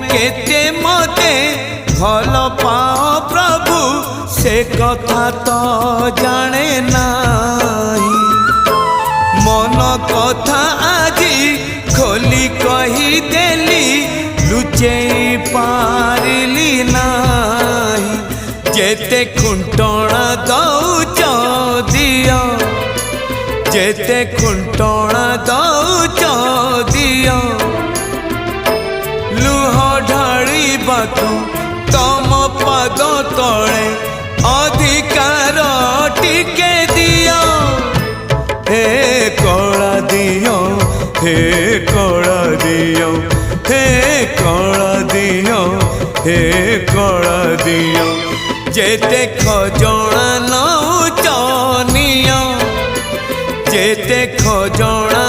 केते मते भल पाओ प्रभु से कथा तो जाने नाही। मन कथा आजी खोली कही देली लुचे पारिली नाही। जेते खुंटणा दौच दियो जेते खुंटणा दौच दियो लुह ढाळिबाकू तम पाद तले अधिकार टिके दियो। हे कला दियो हे कला दियो हे कला दियो हे कला दियो। जेते खजणा नौच नियो जेते खजणा